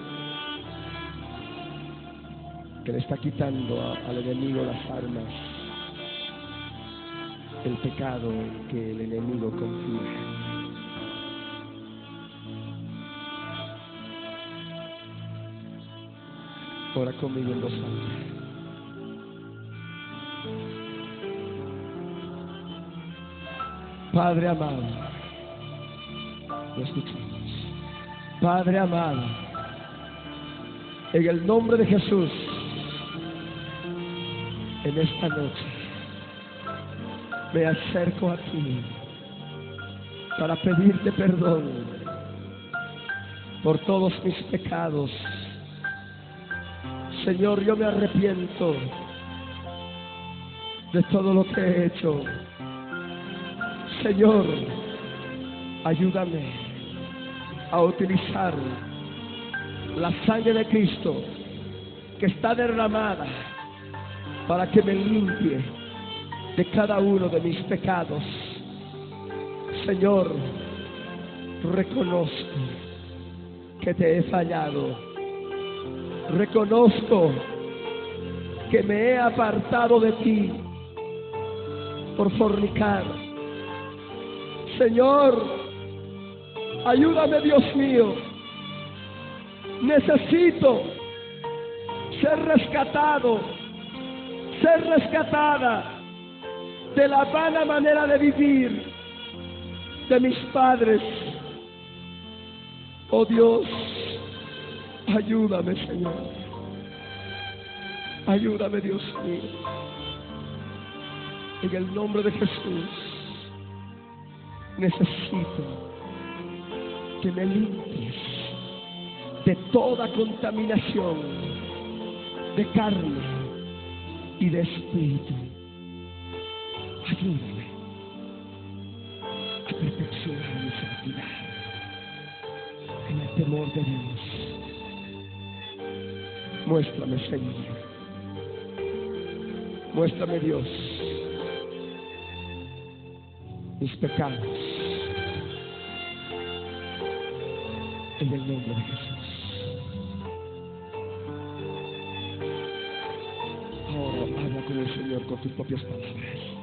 que le está quitando al enemigo las armas, el pecado en que el enemigo confía. Ora conmigo en voz alta. Padre amado, lo escuchamos. Padre amado, en el nombre de Jesús, en esta noche me acerco a ti para pedirte perdón por todos mis pecados. Señor, yo me arrepiento de todo lo que he hecho. Señor, ayúdame a utilizar la sangre de Cristo que está derramada para que me limpie de cada uno de mis pecados. Señor, reconozco que te he fallado. Reconozco que me he apartado de ti por fornicar. Señor, ayúdame, Dios mío. Necesito ser rescatado, ser rescatada de la vana manera de vivir de mis padres. Oh Dios, ayúdame, Señor. Ayúdame, Dios mío. En el nombre de Jesús, necesito que me limpies de toda contaminación de carne y de espíritu. Ayúdame a perfeccionar mi santidad en el temor de Dios. Muéstrame, Señor. Muéstrame, Dios, mis pecados en el nombre de Jesús. Ahora habla con el Señor con tus propias palabras.